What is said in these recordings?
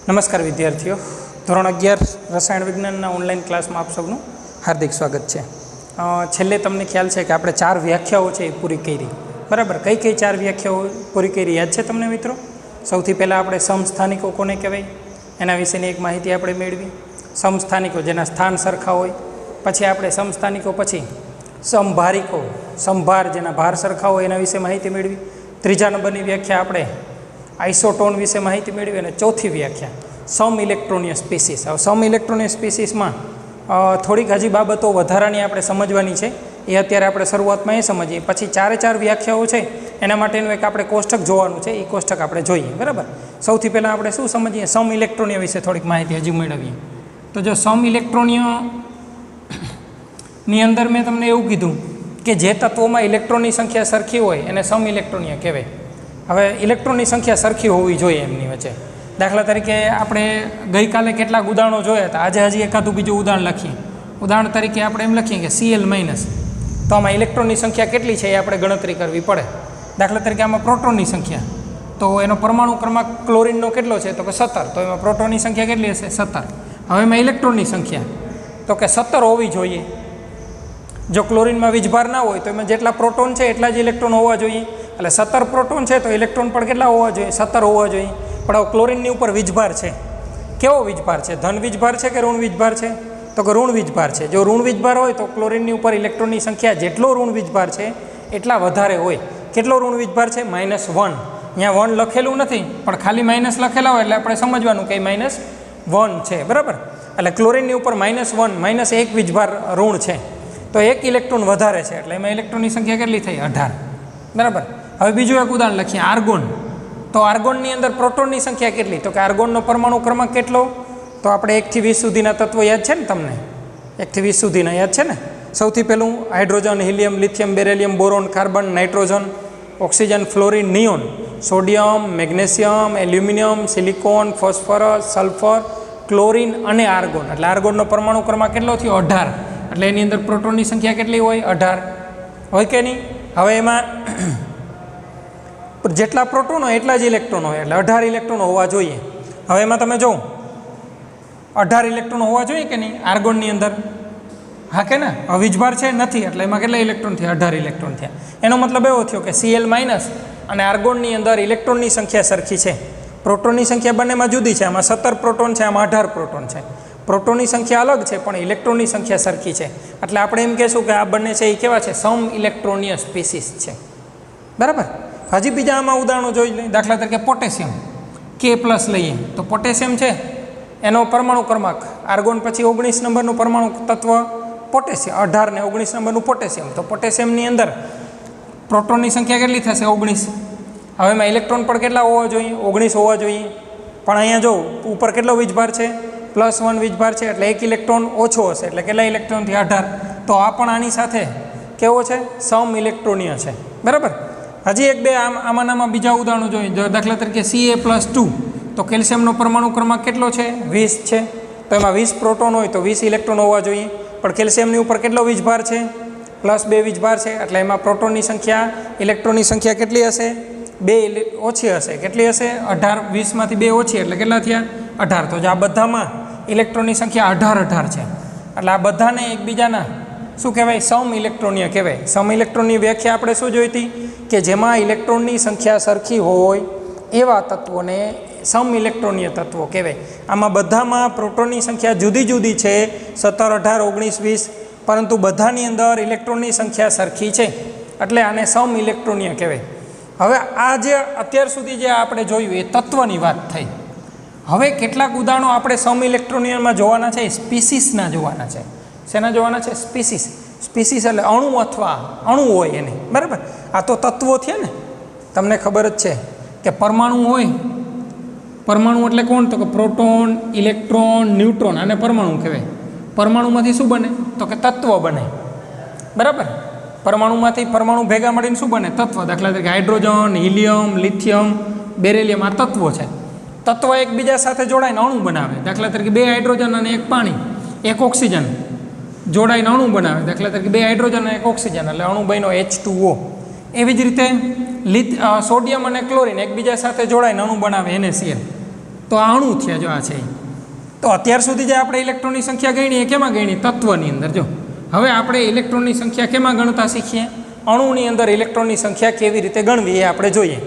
નમસ્કાર વિદ્યાર્થીઓ, ધોરણ 11 રસાયણ વિજ્ઞાનના ઓનલાઈન ક્લાસમાં આપ સૌનું હાર્દિક સ્વાગત છે. છેલ્લે તમને ખ્યાલ છે કે આપણે 4 વ્યાખ્યાઓ છે એ પૂરી કરી. બરાબર, કઈ કઈ 4 વ્યાખ્યાઓ પૂરી કરી યાદ છે તમને મિત્રો? સૌથી પહેલાં આપણે સમસ્થાનિકો કોને કહેવાય એના વિશેની એક માહિતી આપણે મેળવી. સમસ્થાનિકો જેના સ્થાન સરખા હોય. પછી આપણે સમસ્થાનિકો પછી સમભારિકો, સંભાર જેના ભાર સરખા હોય એના વિશે માહિતી મેળવી. ત્રીજા નંબરની વ્યાખ્યા આપણે આઇસોટોન વિશે માહિતી મેળવી. અને ચોથી વ્યાખ્યા સમ ઇલેક્ટ્રોનિયસ સ્પીસીસ. હવે સમ ઇલેક્ટ્રોનિયસ સ્પીસીસમાં થોડીક હજી બાબતો વધારાની આપણે સમજવાની છે, એ અત્યારે આપણે શરૂઆતમાં એ સમજીએ. પછી 4 વ્યાખ્યાઓ છે એના માટેનું એક આપણે કોષ્ટક જોવાનું છે, એ કોષ્ટક આપણે જોઈએ. બરાબર, સૌથી પહેલાં આપણે શું સમજીએ? સમ ઇલેક્ટ્રોનિય વિશે થોડીક માહિતી હજી મેળવીએ. તો જો સમ ઇલેક્ટ્રોનિયની અંદર મેં તમને એવું કીધું કે જે તત્વોમાં ઇલેક્ટ્રોનની સંખ્યા સરખી હોય એને સમ ઇલેક્ટ્રોનિય કહેવાય. હવે ઇલેક્ટ્રોનની સંખ્યા સરખી હોવી જોઈએ એમની વચ્ચે. દાખલા તરીકે આપણે ગઈકાલે કેટલાક ઉદાહરણો જોયા હતા, આજે હજી એકાદું બીજું ઉદાહરણ લખીએ. ઉદાહરણ તરીકે આપણે એમ લખીએ કે Cl-, તો આમાં ઇલેક્ટ્રોનની સંખ્યા કેટલી છે એ આપણે ગણતરી કરવી પડે. દાખલા તરીકે આમાં પ્રોટોનની સંખ્યા, તો એનો પરમાણુ ક્રમાંક ક્લોરીનનો કેટલો છે? તો કે 17. તો એમાં પ્રોટોનની સંખ્યા કેટલી હશે? 17. હવે એમાં ઇલેક્ટ્રોનની સંખ્યા તો કે 17 હોવી જોઈએ. જો ક્લોરીનમાં વીજભાર ના હોય તો એમાં જેટલા પ્રોટોન છે એટલા જ ઇલેક્ટ્રોન હોવા જોઈએ. એટલે 17 પ્રોટોન છે તો ઇલેક્ટ્રોન પણ કેટલા હોવા જોઈએ? 17 હોવા જોઈએ. પણ હવે ક્લોરીનની ઉપર વીજભાર છે. કેવો વીજભાર છે? ધન વીજભાર છે કે ઋણ વીજભાર છે? તો કે ઋણ વીજભાર છે. જો ઋણ વીજભાર હોય તો ક્લોરીનની ઉપર ઇલેક્ટ્રોનની સંખ્યા જેટલો ઋણ વીજભાર છે એટલા વધારે હોય. કેટલો ઋણ વીજભાર છે? -1. અહીંયા 1 લખેલું નથી પણ ખાલી માઇનસ લખેલા હોય એટલે આપણે સમજવાનું કે -1 છે. બરાબર, એટલે ક્લોરીનની ઉપર -1, -1 વીજભાર ઋણ છે તો 1 ઇલેક્ટ્રોન વધારે છે, એટલે એમાં ઇલેક્ટ્રોનની સંખ્યા કેટલી થઈ? 18. બરાબર, હવે બીજું એક ઉદાહરણ લખીએ, આર્ગોન. તો આર્ગોનની અંદર પ્રોટોનની સંખ્યા કેટલી? તો કે આર્ગોનનો પરમાણુ ક્રમાંક કેટલો? તો આપણે 1 થી 20 સુધીના તત્વો યાદ છે ને તમને? 1 થી 20 સુધીના યાદ છે ને? સૌથી પહેલું hydrogen, helium, lithium, beryllium, boron, carbon, nitrogen, oxygen, fluorine, neon, sodium, magnesium, aluminium, silicon, phosphorus, sulphur, chlorine અને આર્ગોન. એટલે આર્ગોનનો પરમાણુ ક્રમાંક કેટલો થયો? 18. એટલે એની અંદર પ્રોટોનની સંખ્યા કેટલી હોય? 18 હોય કે નહીં? હવે એમાં જેટલા પ્રોટોન હોય એટલા જ ઇલેક્ટ્રોન હોય, એટલે 18 ઇલેક્ટ્રોન હોવા જોઈએ. હવે એમાં તમે જો 18 ઇલેક્ટ્રોન હોવા જોઈએ કે નહીં આર્ગોનની અંદર? હા કે ના? હવે વીજભાર છે નથી, એટલે એમાં કેટલા ઇલેક્ટ્રોન થયા? 18 ઇલેક્ટ્રોન થયા. એનો મતલબ એવો થયો કે Cl- અને આર્ગોનની અંદર ઇલેક્ટ્રોનની સંખ્યા સરખી છે. પ્રોટોનની સંખ્યા બંનેમાં જુદી છે. આમાં 17 પ્રોટોન છે, આમાં 18 પ્રોટોન છે. પ્રોટોનની સંખ્યા અલગ છે પણ ઇલેક્ટ્રોનની સંખ્યા સરખી છે. એટલે આપણે એમ કહેશું કે આ બંને છે એ કેવા છે? સમ ઇલેક્ટ્રોનિયસ સ્પીસીસ છે. બરાબર, હજી બીજા આમાં ઉદાહરણો જોઈ લઈએ. દાખલા તરીકે પોટેશિયમ, K+ લઈએ તો પોટેશિયમ છે એનો પરમાણુ ક્રમાંક આર્ગોન પછી 19 નંબરનું પરમાણુ તત્વ પોટેશિયમ, 18 ને 19 નંબરનું પોટેશિયમ. તો પોટેશિયમની અંદર પ્રોટોનની સંખ્યા કેટલી થશે? 19. હવે એમાં ઇલેક્ટ્રોન પણ કેટલા હોવા જોઈએ? 19 હોવા જોઈએ. પણ અહીંયા જો ઉપર કેટલો વીજભાર છે? +1 વીજભાર છે, એટલે 1 ઇલેક્ટ્રોન ઓછો હશે. એટલે કેટલા ઇલેક્ટ્રોનથી? 18. તો આ પણ આની સાથે કેવો છે? સમ ઇલેક્ટ્રોનિય છે. બરાબર, હજી 1-2 આમાંનામાં બીજા ઉદાહરણો જોઈએ. જો દાખલા તરીકે Ca+2, તો કેલ્શિયમનો પરમાણુ ક્રમાંક કેટલો છે? 20 છે. તો એમાં 20 પ્રોટોન હોય તો 20 ઇલેક્ટ્રોન હોવા જોઈએ. પણ કેલ્શિયમની ઉપર કેટલો વીજભાર છે? +2 વીજભાર છે. એટલે એમાં પ્રોટોનની સંખ્યા, ઇલેક્ટ્રોનની સંખ્યા કેટલી હશે? 2 ઓછી હશે. કેટલી હશે? 18. 20માંથી 2 ઓછી એટલે કેટલા થયા? 18. તો આ બધામાં ઇલેક્ટ્રોનની સંખ્યા 18 છે. એટલે આ બધાને એકબીજાના શું કહેવાય? સમ ઇલેક્ટ્રોનિય કહેવાય. સમ ઇલેક્ટ્રોનની વ્યાખ્યા આપણે શું જોઈ હતી? કે જેમાં ઇલેક્ટ્રોનની સંખ્યા સરખી હોય એવા તત્વોને સમ ઇલેક્ટ્રોનિય તત્વો કહેવાય. આમાં બધામાં પ્રોટોનની સંખ્યા જુદી જુદી છે, 17, 18, 19, 20, પરંતુ બધાની અંદર ઇલેક્ટ્રોનની સંખ્યા સરખી છે, એટલે આને સમ ઇલેક્ટ્રોનિય કહેવાય. હવે આ જે અત્યાર સુધી જે આપણે જોયું એ તત્વની વાત થઈ. હવે કેટલાક ઉદાહરણો આપણે સમ ઇલેક્ટ્રોનિયમાં જોવાના છે, સ્પીસીસના જોવાના છે. શેના જોવાના છે? સ્પીસીસ. સ્પીસીસ એટલે અણુ અથવા અણુ હોય એને. બરાબર, આ તો તત્વો થયા ને. તમને ખબર જ છે કે પરમાણુ હોય, પરમાણુ એટલે કોણ? તો કે પ્રોટોન, ઇલેક્ટ્રોન, ન્યુટ્રોન, આને પરમાણુ કહેવાય. પરમાણુમાંથી શું બને? તો કે તત્વ બને. બરાબર, પરમાણુમાંથી પરમાણુ ભેગા મળીને શું બને? તત્વ. દાખલા તરીકે હાઇડ્રોજન, હિલિયમ, લિથિયમ, બેરેલિયમ, આ તત્વો છે. તત્વ એકબીજા સાથે જોડાઈને અણુ બનાવે. દાખલા તરીકે 2 હાઇડ્રોજન અને 1 પાણી, 1 ઓક્સિજન જોડાઈને અણુ બનાવે. દાખલા તરીકે 2 હાઇડ્રોજન અને 1 ઓક્સિજન એટલે અણુ બન્યો H2O. એવી જ રીતે સોડિયમ અને ક્લોરીન એકબીજા સાથે જોડાઈને અણુ બનાવે NaCl. તો આ અણુ થયા જો આ છે. તો અત્યાર સુધી જે આપણે ઇલેક્ટ્રોનની સંખ્યા ગણી એ કેમાં ગણી? તત્વની અંદર. જો હવે આપણે ઇલેક્ટ્રોનની સંખ્યા કેમાં ગણતા શીખીએ? અણુની અંદર ઇલેક્ટ્રોનની સંખ્યા કેવી રીતે ગણવી એ આપણે જોઈએ.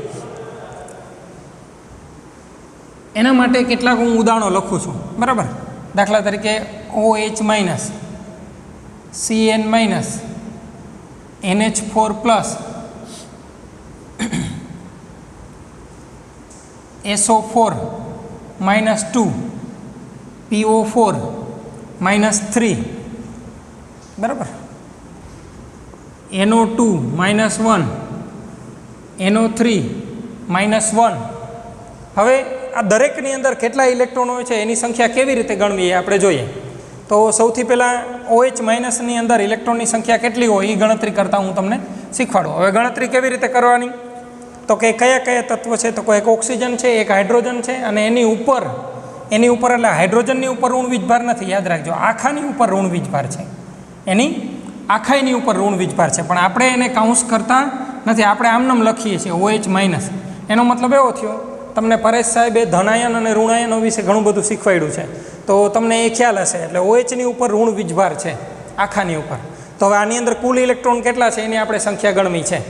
એના માટે કેટલાક હું ઉદાહરણો લખું છું, બરાબર. દાખલા તરીકે OH minus, CN minus, NH4 plus, SO4 minus 2, PO4 minus 3, બરાબર. NO2 minus 1, NO3 minus 1. હવે આ દરેકની અંદર કેટલા ઇલેક્ટ્રોન હોય છે એની સંખ્યા કેવી રીતે ગણવી એ આપણે જોઈએ. તો સૌથી પહેલાં OH માઇનસની અંદર ઇલેક્ટ્રોનની સંખ્યા કેટલી હોય એ ગણતરી કરતાં હું તમને શીખવાડું. હવે ગણતરી કેવી રીતે કરવાની? તો કે કયા કયા તત્વ છે? તો એક ઓક્સિજન છે, એક હાઇડ્રોજન છે, અને એની ઉપર એટલે હાઇડ્રોજનની ઉપર ઋણ વીજભાર નથી, યાદ રાખજો. આખાની ઉપર ઋણ વીજભાર છે, એની આખાઈની ઉપર ઋણ વીજભાર છે, પણ આપણે એને કાઉન્સ કરતા નથી. આપણે આમનામ લખીએ છીએ OH માઇનસ. એનો મતલબ એવો થયો, તમને પરેશ સાહેબે ધનાયન અને ઋણાયનો વિશે ઘણું બધું શીખવાડ્યું છે, તો તમને એ ખ્યાલ હશે. એટલે OHની ઉપર ઋણ વીજભાર છે, આખાની ઉપર. તો હવે આની અંદર કુલ ઇલેક્ટ્રોન કેટલા છે એની આપણે સંખ્યા ગણવી છે.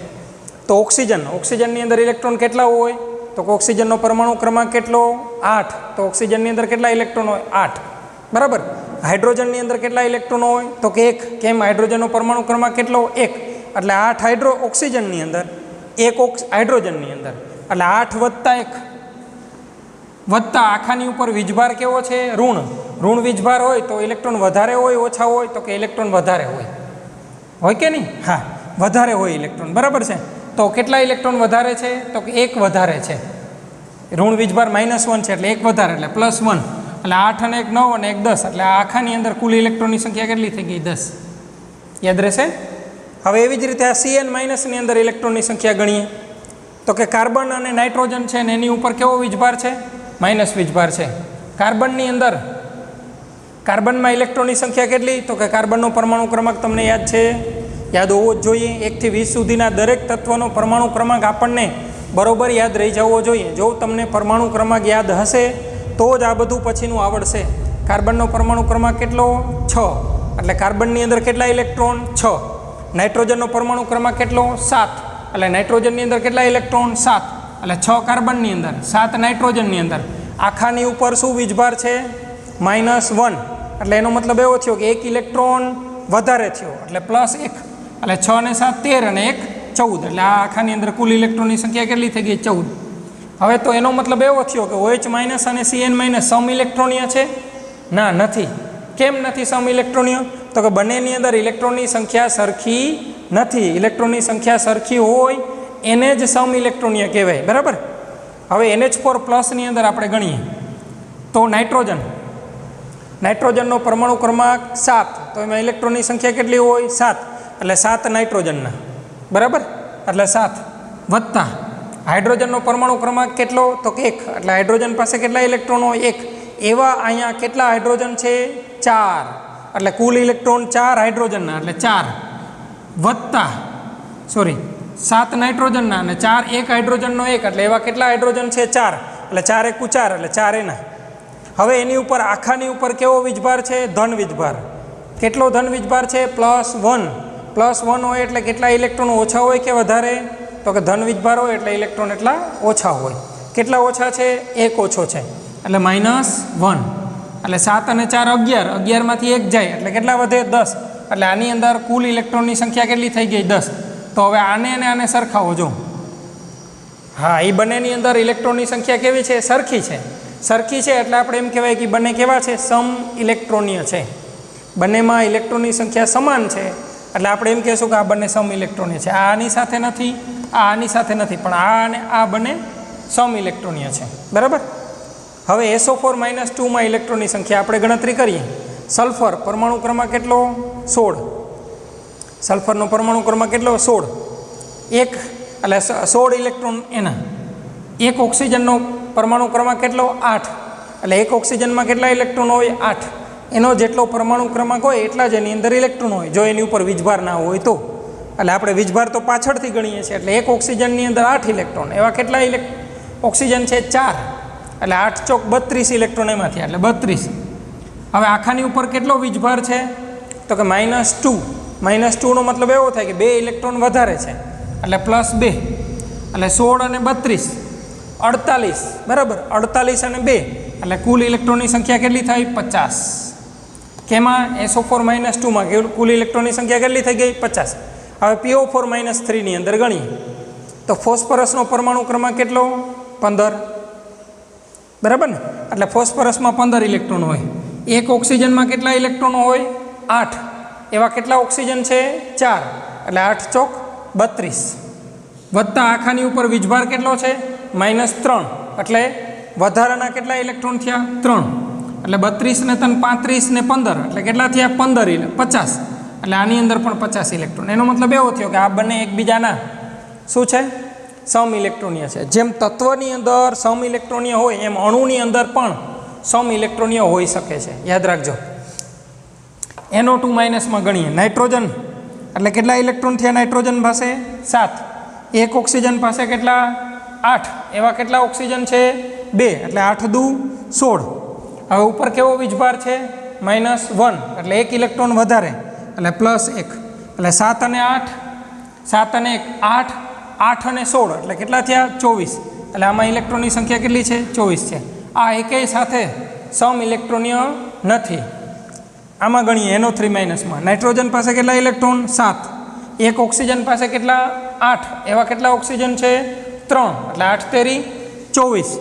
તો ઓક્સિજનની અંદર ઇલેક્ટ્રોન કેટલા હોય? તો ઓક્સિજનનો પરમાણુ ક્રમાંક કેટલો? 8. તો ઓક્સિજનની અંદર કેટલા ઇલેક્ટ્રોન હોય? 8, બરાબર. હાઇડ્રોજનની અંદર કેટલા ઇલેક્ટ્રોન હોય? તો કે 1. કેમ? હાઇડ્રોજનનો પરમાણુ ક્રમાંક કેટલો? 1. એટલે 8 ઓક્સિજનની અંદર, 1 હાઇડ્રોજનની અંદર, એટલે 8 વત્તા 1 વત્તા આખાની ઉપર વીજભાર કેવો છે? ઋણ વીજભાર હોય તો ઇલેક્ટ્રોન વધારે હોય ઓછા હોય? તો કે ઇલેક્ટ્રોન વધારે હોય કે નહીં? હા, વધારે હોય ઇલેક્ટ્રોન, બરાબર છે. તો કેટલા ઇલેક્ટ્રોન વધારે છે? તો કે 1 વધારે છે. ઋણ વીજભાર -1 છે એટલે 1 વધારે, એટલે +1. એટલે 8 અને 1 9 અને 1 10. એટલે આ આખાની અંદર કુલ ઇલેક્ટ્રોનની સંખ્યા કેટલી થઈ ગઈ? 10. યાદ રહેશે? હવે એવી જ રીતે આ CN માઇનસની અંદર ઇલેક્ટ્રોનની સંખ્યા ગણીએ. તો કે કાર્બન અને નાઇટ્રોજન છે ને એની ઉપર કેવો વીજભાર છે? માઇનસ વીજભાર છે. કાર્બનની અંદર, કાર્બનમાં ઇલેક્ટ્રોનની સંખ્યા કેટલી? તો કે કાર્બનનો પરમાણુ ક્રમાંક તમને યાદ છે? યાદ હોવો જ જોઈએ. 1 થી 20 સુધીના દરેક તત્વનો પરમાણુ ક્રમાંક આપણને બરોબર યાદ રહી જવો જોઈએ. જો તમને પરમાણુ ક્રમાંક યાદ હશે તો જ આ બધું પછીનું આવડશે. કાર્બનનો પરમાણુ ક્રમાંક કેટલો? 6. એટલે કાર્બનની અંદર કેટલા ઇલેક્ટ્રોન? 6. નાઇટ્રોજનનો પરમાણુ ક્રમાંક કેટલો? 7. એટલે નાઇટ્રોજનની અંદર કેટલા ઇલેક્ટ્રોન? 7. એટલે 6 કાર્બનની અંદર, 7 નાઇટ્રોજનની અંદર. આખાની ઉપર શું વીજભાર છે? -1. એટલે એનો મતલબ એવો થયો કે 1 ઇલેક્ટ્રોન વધારે થયો, એટલે +1. એટલે 6 ને 7 13 અને 1 14. એટલે આ આખાની અંદર કુલ ઇલેક્ટ્રોનની સંખ્યા કેટલી થઈ ગઈ? 14. હવે તો એનો મતલબ એવો થયો કે OH માઇનસ અને CN માઇનસ સમ ઇલેક્ટ્રોનીય છે? ના, નથી. કેમ નથી સમ ઇલેક્ટ્રોનીય? તો કે બંનેની અંદર ઇલેક્ટ્રોનની સંખ્યા સરખી નથી. ઇલેક્ટ્રોનની સંખ્યા સરખી હોય એને જ સમ ઇલેક્ટ્રોનીય કહેવાય, બરાબર. હવે NH4 પ્લસની અંદર આપણે ગણીએ તો નાઇટ્રોજનનો પરમાણુ ક્રમાંક 7. તો એમાં ઇલેક્ટ્રોનની સંખ્યા કેટલી હોય? 7. એટલે 7 નાઇટ્રોજનના, બરાબર. એટલે 7 વત્તા હાઇડ્રોજનનો પરમાણુ ક્રમાંક કેટલો? તો કે 1. એટલે હાઇડ્રોજન પાસે કેટલા ઇલેક્ટ્રોન હોય? 1. એવા અહીંયા કેટલા હાઇડ્રોજન છે? 4. એટલે કુલ ઇલેક્ટ્રોન 4 હાઇડ્રોજનના, એટલે 4 વત્તા 7 નાઇટ્રોજનના અને 4 1 હાઇડ્રોજનનો 1. એટલે એવા કેટલા હાઇડ્રોજન છે? 4. એટલે 4 × 4 એટલે 4 એના. હવે એની ઉપર આખાની ઉપર કેવો વીજભાર છે? ધન વીજભાર. કેટલો ધન વીજભાર છે? +1. +1 હોય એટલે કેટલા ઇલેક્ટ્રોન ઓછા હોય કે વધારે? તો કે ધન વીજભાર હોય એટલે ઇલેક્ટ્રોન એટલા ઓછા હોય. કેટલા ઓછા છે? 1 ઓછો છે, એટલે -1. એટલે 7 અને 4 11. 11માંથી 1 જાય એટલે કેટલા વધે? 10. એટલે આની અંદર કુલ ઇલેક્ટ્રોનની સંખ્યા કેટલી થઈ ગઈ? 10. તો હવે આને અને આને સરખાવો જો. હા, એ બંનેની અંદર ઇલેક્ટ્રોનની સંખ્યા કેવી છે? સરખી છે. સરખી છે એટલે આપણે એમ કહેવાય કે બંને કેવા છે? સમ ઇલેક્ટ્રોનીય છે. બંનેમાં ઇલેક્ટ્રોનની સંખ્યા સમાન છે એટલે આપણે એમ કહેશું કે આ બંને સમ ઇલેક્ટ્રોનીય છે. આ આની સાથે નથી, આ આની સાથે નથી, પણ આ અને આ બંને સમ ઇલેક્ટ્રોનીય છે, બરાબર. હવે SO4 - 2માં ઇલેક્ટ્રોનની સંખ્યા આપણે ગણતરી કરીએ. સલ્ફર પરમાણુ ક્રમાંક કેટલો? 16. સલ્ફરનો પરમાણુ ક્રમાંક કેટલો? 16. 1 એટલે 16 ઇલેક્ટ્રોન એના. 1 ઓક્સિજનનો પરમાણુ ક્રમાંક કેટલો? 8. એટલે 1 ઓક્સિજનમાં કેટલા ઇલેક્ટ્રોન હોય? 8. એનો જેટલો પરમાણુ ક્રમાંક હોય એટલા જ એની અંદર ઇલેક્ટ્રોન હોય, જો એની ઉપર વીજભાર ના હોય તો. એટલે આપણે વીજભાર તો પાછળથી ગણીએ છીએ. એટલે 1 ઓક્સિજનની અંદર 8 ઇલેક્ટ્રોન. એવા કેટલા ઓક્સિજન છે? 4. એટલે 8 ચોક 32 ઇલેક્ટ્રોન એમાં થયા એટલે 32. હવે આખાની ઉપર કેટલો વીજભાર છે તો કે -2. -2 નો મતલબ એવો થાય કે 2 ઇલેક્ટ્રોન વધારે છે એટલે +2 એટલે 16 અને 32 48 બરાબર. 48 અને 2 એટલે કુલ ઇલેક્ટ્રોનની સંખ્યા કેટલી થાય 50. કેમાં SO4 -2 માં કુલ ઇલેક્ટ્રોનની સંખ્યા કેટલી થઈ ગઈ 50. હવે PO4 -3 ની અંદર ગણીએ તો ફોસ્ફરસનો પરમાણુ ક્રમાંક કેટલો 15 બરાબર ને. એટલે ફોસ્ફરસમાં 15 ઇલેક્ટ્રોન હોય. એક ઓક્સિજનમાં કેટલા ઇલેક્ટ્રોન હોય 8. એવા કેટલા ઓક્સિજન છે 4 એટલે 8 ચોક 32 વત્તા આખાની ઉપર વીજભાર કેટલો છે -3 એટલે વધારાના કેટલા ઇલેક્ટ્રોન થયા 3 એટલે 32 ને 3 35 ને 15 એટલે કેટલા થયા 15 50 એટલે આની અંદર પણ 50 ઇલેક્ટ્રોન. એનો મતલબ એવો થયો કે આ બંને એકબીજાના શું છે સમ ઇલેક્ટ્રોનીય છે. જેમ તત્વની અંદર સમ ઇલેક્ટ્રોનીય હોય એમ અણુની અંદર પણ સમ ઇલેક્ટ્રોનીય હોઈ શકે છે. યાદ રાખજો. NO2 માઇનસમાં ગણીએ નાઇટ્રોજન એટલે કેટલા ઇલેક્ટ્રોન થયા નાઇટ્રોજન પાસે 7. એક ઓક્સિજન પાસે કેટલા 8. એવા કેટલા ઓક્સિજન છે 2 એટલે 8 દુ 16. હવે ઉપર કેવો વીજભાર છે -1 એટલે 1 ઇલેક્ટ્રોન વધારે એટલે +1 એટલે 7 અને 8 7 અને 1 8 8 અને 16 એટલે કેટલા થયા 24. એટલે આમાં ઇલેક્ટ્રોનની સંખ્યા કેટલી છે 24 છે. આ એકેય સાથે સમ ઇલેક્ટ્રોનીય નથી. આમાં ગણીએ NO3 માઇનસમાં નાઇટ્રોજન પાસે કેટલા ઇલેક્ટ્રોન 7. એક ઓક્સિજન પાસે કેટલા 8. એવા કેટલા ઓક્સિજન છે 3 એટલે 8 તેરી 24.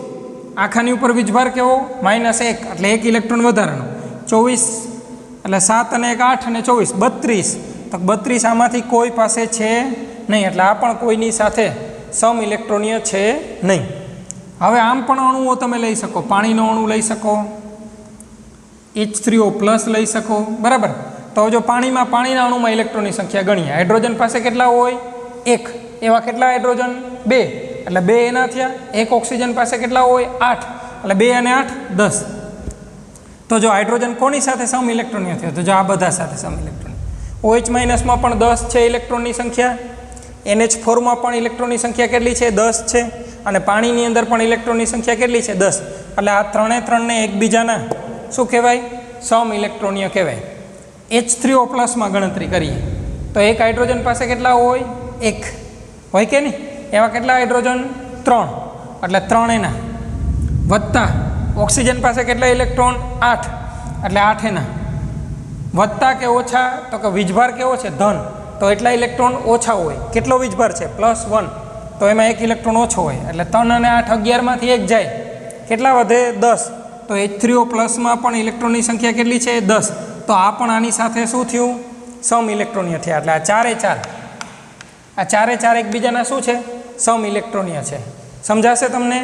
આખાની ઉપર વીજભાર કેવો -1 એટલે 1 ઇલેક્ટ્રોન વધારાનો 24 એટલે 7 અને 1 8 અને 24 32. તો 32 આમાંથી કોઈ પાસે છે નહીં એટલે આ પણ કોઈની સાથે સમ ઇલેક્ટ્રોનીય છે નહીં. હવે આમ પણ અણુઓ તમે લઈ શકો. પાણીનો અણુ લઈ શકો H3O+ લઈ શકો બરાબર. તો જો પાણીમાં પાણીના અણુમાં ઇલેક્ટ્રોનની સંખ્યા ગણીએ હાઇડ્રોજન પાસે કેટલા હોય 1. એવા કેટલા હાઇડ્રોજન 2 એટલે 2 એના થયા. એક ઓક્સિજન પાસે કેટલા હોય 8 એટલે 2 અને 8 10. તો જો હાઇડ્રોજન કોની સાથે સમ ઇલેક્ટ્રોનીય થયો તો જો આ બધા સાથે સમ ઇલેક્ટ્રોન. OH માઇનસમાં પણ 10 છે ઇલેક્ટ્રોનની સંખ્યા. NH4માં પણ ઇલેક્ટ્રોનની સંખ્યા કેટલી છે 10 છે. અને પાણીની અંદર પણ ઇલેક્ટ્રોનની સંખ્યા કેટલી છે 10. એટલે આ ત્રણે એકબીજાના શું કહેવાય સમ ઇલેક્ટ્રોનીય કહેવાય. H3O+ ગણતરી કરીએ તો એક હાઇડ્રોજન પાસે કેટલા હોય 1 હોય કે નહીં. એવા કેટલા હાઇડ્રોજન 3 એટલે 3 એના વત્તા ઓક્સિજન પાસે કેટલા ઇલેક્ટ્રોન 8 એટલે 8 એના વત્તા કે ઓછા તો કે વીજભાર કેવો છે ધન તો એટલા ઇલેક્ટ્રોન ઓછા હોય. કેટલો વીજભાર છે +1 તો એમાં 1 ઇલેક્ટ્રોન ઓછો હોય એટલે 3 અને 8 11માંથી 1 જાય કેટલા વધે 10. તો H3O+ પણ ઇલેક્ટ્રોનની સંખ્યા કેટલી છે 10. તો આ પણ આની સાથે શું થયું સમ ઇલેક્ટ્રોનીય થયા. એટલે આ ચારે એકબીજાના શું છે સમ ઇલેક્ટ્રોનીય છે. સમજાશે તમને.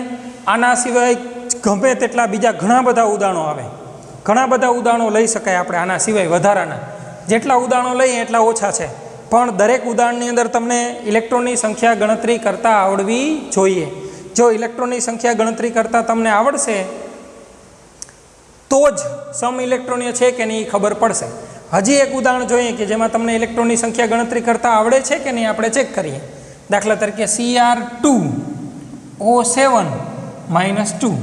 આના સિવાય ગમે તેટલા બીજા ઘણા બધા ઉદાહરણો આવે. ઘણા બધા ઉદાહરણો લઈ શકાય આપણે આના સિવાય વધારાના. જેટલા ઉદાહરણો લઈએ એટલા ઓછા છે. પણ દરેક ઉદાહરણની અંદર તમને ઇલેક્ટ્રોનની સંખ્યા ગણતરી કરતાં આવડવી જોઈએ. જો ઇલેક્ટ્રોનની સંખ્યા ગણતરી કરતાં તમને આવડશે તો જ સમ ઇલેક્ટ્રોનીય છે કે નહીં ખબર પડશે. હજી એક ઉદાહરણ જોઈએ કે જેમાં તમને ઇલેક્ટ્રોનની સંખ્યા ગણતરી કરતાં આવડે છે કે નહીં આપણે ચેક કરીએ. દાખલા તરીકે Cr2O7 -2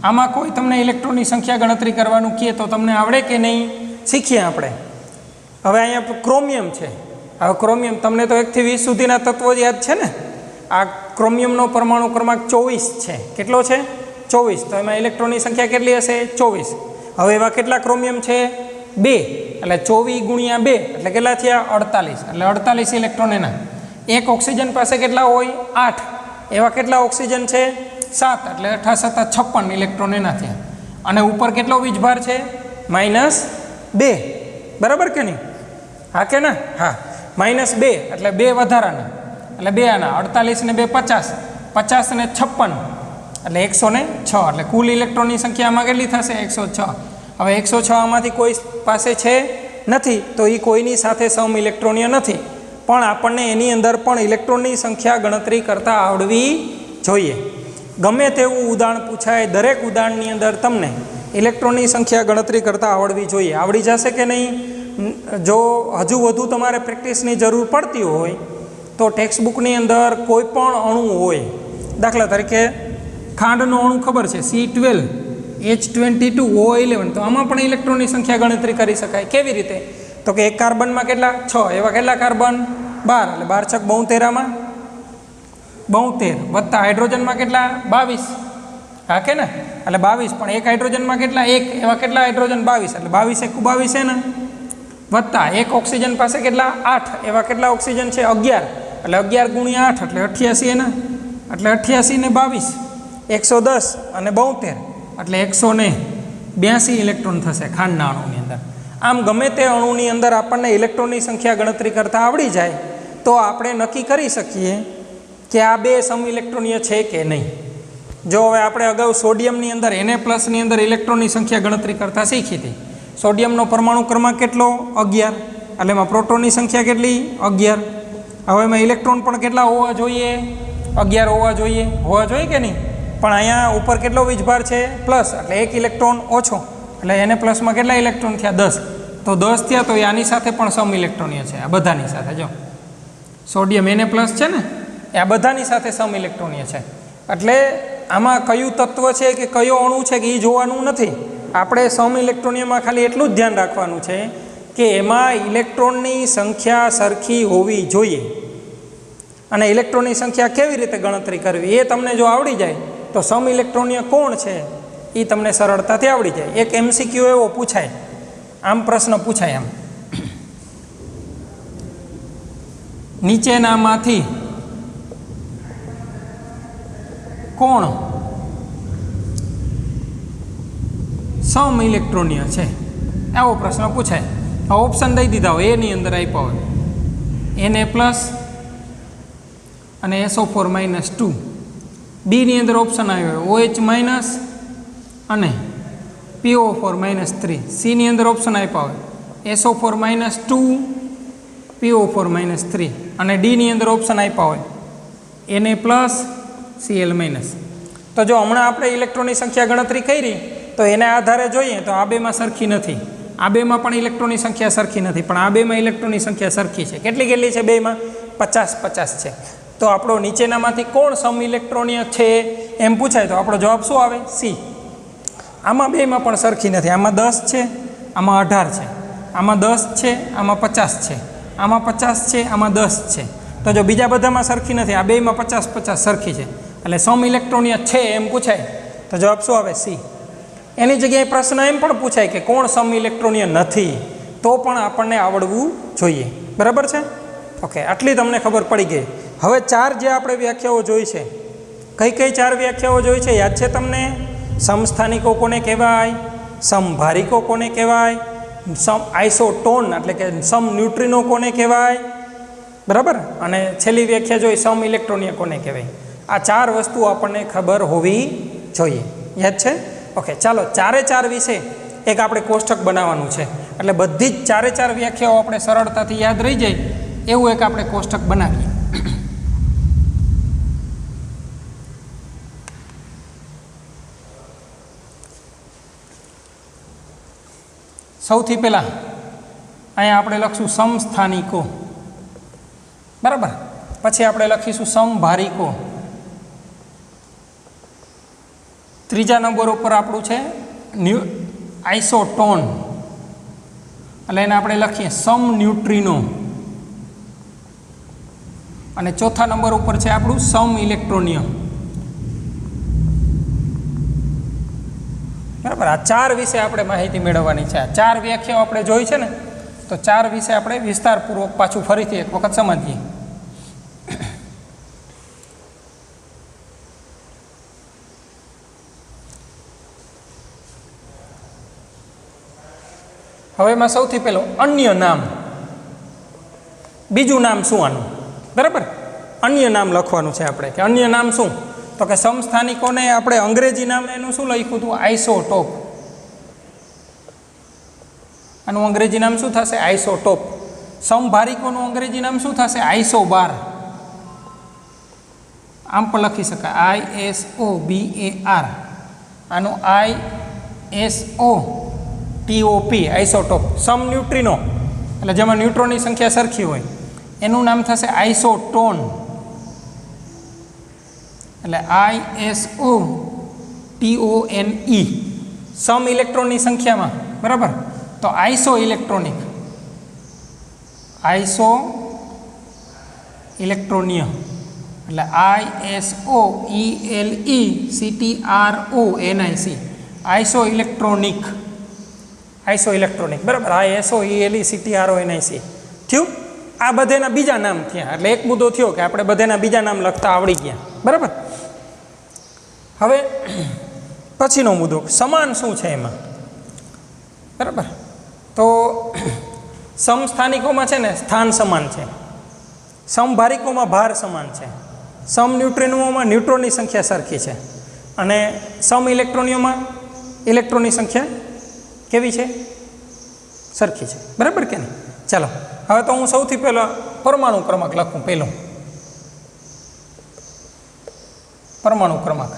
આમાં કોઈ તમને ઇલેક્ટ્રોનની સંખ્યા ગણતરી કરવાનું કહે તો તમને આવડે કે નહીં શીખીએ આપણે. હવે અહીંયા ક્રોમિયમ છે. હવે ક્રોમિયમ તમને તો 1 થી 20 સુધીના તત્વો યાદ છે ને. આ ક્રોમિયમનો પરમાણુ ક્રમાંક 24 છે. કેટલો છે 24. તો એમાં ઇલેક્ટ્રોનની સંખ્યા કેટલી હશે 24. હવે એવા કેટલા ક્રોમિયમ છે 2 એટલે 24 × 2 એટલે કેટલા થયા 48 એટલે 48 ઇલેક્ટ્રોન એના. એક ઓક્સિજન પાસે કેટલા હોય 8. એવા કેટલા ઓક્સિજન છે 7 એટલે 8 × 7 = 56 ઇલેક્ટ્રોન એના થયા. અને ઉપર કેટલો વીજભાર છે -2 બરાબર કે નહીં. હા કે ના હા -2 એટલે 2 વધારાના એટલે 2 આના 48 ને 2 50 50 ને 56 એટલે 106 એટલે કુલ ઇલેક્ટ્રોનની સંખ્યા આમાં કેટલી થશે 106. હવે 106 આમાંથી કોઈ પાસે છે નથી તો એ કોઈની સાથે સમ ઇલેક્ટ્રોનીય નથી. પણ આપણને એની અંદર પણ ઇલેક્ટ્રોનની સંખ્યા ગણતરી કરતાં આવડવી જોઈએ. ગમે તેવું ઉદાહરણ પૂછાય દરેક ઉદાહરણની અંદર તમને ઇલેક્ટ્રોનની સંખ્યા ગણતરી કરતાં આવડવી જોઈએ. આવડી જશે કે નહીં. જો હજુ વધુ તમારે પ્રેક્ટિસની જરૂર પડતી હોય તો ટેક્સ્ટબુકની અંદર કોઈ પણ અણુ હોય દાખલા તરીકે ખાંડનો અણુ ખબર છે C12H22O11, તો આમાં પણ ઇલેક્ટ્રોનની સંખ્યા ગણતરી કરી શકાય. કેવી રીતે? તો કે એક કાર્બનમાં કેટલા 6, એવા કેટલા કાર્બન 12, એટલે 12 છક 72, 72 વત્તા હાઇડ્રોજનમાં કેટલા 22, હા કે ને, એટલે 22, પણ એક હાઇડ્રોજનમાં કેટલા 1, એવા કેટલા હાઇડ્રોજન 22, એટલે 22 એકુ 22 છે ને, વત્તા એક ઓક્સિજન પાસે કેટલા 8, એવા કેટલા ઓક્સિજન છે 11, એટલે 11 ગુણ્યા 8 એટલે 88 એના, એટલે 88 ને 22 110 અને 72, એટલે 182 ઇલેક્ટ્રોન થશે ખાંડના અણુની અંદર. આમ ગમે તે અણુની અંદર આપણને ઇલેક્ટ્રોનની સંખ્યા ગણતરી કરતાં આવડી જાય તો આપણે નક્કી કરી શકીએ કે આ બે સમ ઇલેક્ટ્રોનીય છે કે નહીં. જો હવે આપણે અગાઉ સોડિયમની અંદર Na+ની અંદર ઇલેક્ટ્રોનની સંખ્યા ગણતરી કરતાં શીખી હતી. સોડિયમનો પરમાણુ ક્રમાંક કેટલો 11, એટલે એમાં પ્રોટોનની સંખ્યા કેટલી 11. હવે એમાં ઇલેક્ટ્રોન પણ કેટલા હોવા જોઈએ 11 હોવા જોઈએ કે નહીં, પણ અહીંયા ઉપર કેટલો વીજભાર છે પ્લસ, એટલે એક ઇલેક્ટ્રોન ઓછો, એટલે એને પ્લસમાં કેટલા ઇલેક્ટ્રોન થયા 10, તો 10 થયા, તો આની સાથે પણ સમ ઇલેક્ટ્રોનીય છે. આ બધાની સાથે જો સોડિયમ Na+ છે ને, એ આ બધાની સાથે સમ ઇલેક્ટ્રોનીય છે. એટલે આમાં કયું તત્વ છે કે કયો અણુ છે કે એ જોવાનું નથી. આપણે સમ ઇલેક્ટ્રોનિયમમાં ખાલી એટલું જ ધ્યાન રાખવાનું છે કે એમાં ઇલેક્ટ્રોનની સંખ્યા સરખી હોવી જોઈએ. અને ઇલેક્ટ્રોનની સંખ્યા કેવી રીતે ગણતરી કરવી એ તમને જો આવડી જાય તો સમ ઇલેક્ટ્રોનીય કોણ છે એ તમને સરળતાથી આવડી જાય. એક MCQ એવો પૂછાય, આમ પ્રશ્ન પૂછાય આમ, નીચેનામાંથી કોણ સમ ઇલેક્ટ્રોનીય છે, એવો પ્રશ્ન પૂછાય. આ ઓપ્શન દઈ દીધા હોય, એની અંદર આપ્યા હોય Na+ અને SO4 - 2, બીની અંદર ઓપ્શન આવ્યો હોય OH- અને PO4 - 3, સીની અંદર ઓપ્શન આપ્યા હોય SO4 - 2 PO4 - 3, અને ડીની અંદર ઓપ્શન આપ્યા હોય Na+, Cl-. તો જો હમણાં આપણે ઇલેક્ટ્રોનની સંખ્યા ગણતરી કરી તો એના આધારે જોઈએ તો આ બેમાં સરખી નથી, આ બેમાં પણ ઇલેક્ટ્રોનની સંખ્યા સરખી નથી, પણ આ બેમાં ઇલેક્ટ્રોનની સંખ્યા સરખી છે. કેટલી છે બેમાં 50 છે. તો આપણો નીચેનામાંથી કોણ સમ ઇલેક્ટ્રોનીય છે એમ પૂછાય તો આપણો જવાબ શું આવે સી. આમાં બેમાં પણ સરખી નથી, આમાં 10 છે, આમાં 18 છે, આમાં 10 છે, આમાં 50 છે, આમાં 50 છે, આમાં 10 છે. તો જો બીજા બધામાં સરખી નથી, આ બેમાં 50 સરખી છે, એટલે સમ ઇલેક્ટ્રોનીય છે એમ પૂછાય તો જવાબ શું આવે સી. એની જગ્યાએ પ્રશ્ન એમ પણ પૂછાય કે કોણ સમ ઇલેક્ટ્રોનીય નથી, તો પણ આપણને આવડવું જોઈએ. બરાબર છે? ઓકે, આટલી તમને ખબર પડી ગઈ. હવે 4 જે આપણે વ્યાખ્યાઓ જોઈ છે, કઈ 4 વ્યાખ્યાઓ જોઈ છે યાદ છે તમને? સમસ્થાનિકો કોને કહેવાય, સમભારિકો કોને કહેવાય, સમ આઇસોટોન એટલે કે સમ ન્યુટ્રિનો કોને કહેવાય, બરાબર, અને છેલ્લી વ્યાખ્યા જોઈ સમ ઇલેક્ટ્રોનીય કોને કહેવાય. આ 4 વસ્તુ આપણને ખબર હોવી જોઈએ. યાદ છે? ઓકે, ચાલો 4 વિશે એક આપણે કોષ્ટક બનાવવાનું છે, એટલે બધી જ 4 વ્યાખ્યાઓ આપણે સરળતાથી યાદ રહી જાય એવું એક આપણે કોષ્ટક બનાવીએ. સૌથી પહેલાં અહીંયા આપણે લખશું સમસ્થાનિકો, બરાબર, પછી આપણે લખીશું સમભારિકો, ત્રીજા નંબર ઉપર આપણું છે આઇસોટોન, એટલે એને આપણે લખીએ સમ ન્યુટ્રિનો, અને ચોથા નંબર ઉપર છે આપણું સમ ઇલેક્ટ્રોનિયમ. બરાબર, આ 4 વિશે આપણે માહિતી મેળવવાની છે. આ 4 વ્યાખ્યાઓ આપણે જોઈ છે ને, તો 4 વિશે આપણે વિસ્તારપૂર્વક પાછું ફરીથી એક વખત સમજીએ. હવે એમાં સૌથી પહેલો અન્ય નામ, બીજું નામ શું આનું, બરાબર, અન્ય નામ લખવાનું છે આપણે કે અન્ય નામ શું, તો કે સમસ્થાનિકોને આપણે અંગ્રેજી નામ એનું શું લખ્યું હતું આઇસોટોપ. આનું અંગ્રેજી નામ શું થશે આઇસોટોપ. સમભારિકોનું અંગ્રેજી નામ શું થશે આઇસોબાર. આમ પણ લખી શકાય ISOBAR. આનું ISOTOP આઇસોટોપ. સમ ન્યુટ્રિનો એટલે જેમાં ન્યુટ્રોનની સંખ્યા સરખી હોય એનું નામ થશે આઇસોટોન, એટલે ISO TONE સમ ઇલેક્ટ્રોનની સંખ્યામાં, બરાબર. તો આઇસો ઇલેક્ટ્રોનિક, આઇસો ઇલેક્ટ્રોનિય એટલે ISOELECTRONIC, iso electronic, iso electronic, બરાબર. ISOELECTRONIC થયું. આ બધેના બીજા નામ થયા, એટલે એક મુદ્દો થયો કે આપણે બધેના બીજા નામ લખતા આવડી ગયા, બરાબર. હવે પછીનો મુદ્દો, સમાન શું છે એમાં, બરાબર. તો સમસ્થાનિકોમાં છે ને સ્થાન સમાન છે, સમભારિકોમાં ભાર સમાન છે, સમ ન્યુટ્રિનોમાં ન્યુટ્રોનની સંખ્યા સરખી છે, અને સમ ઇલેક્ટ્રોનિયોમાં ઇલેક્ટ્રોનની સંખ્યા કેવી છે, સરખી છે, બરાબર કે નહીં. ચાલો હવે તો હું સૌથી પહેલાં પરમાણુ ક્રમાંક લખું. પહેલું પરમાણુ ક્રમાંક,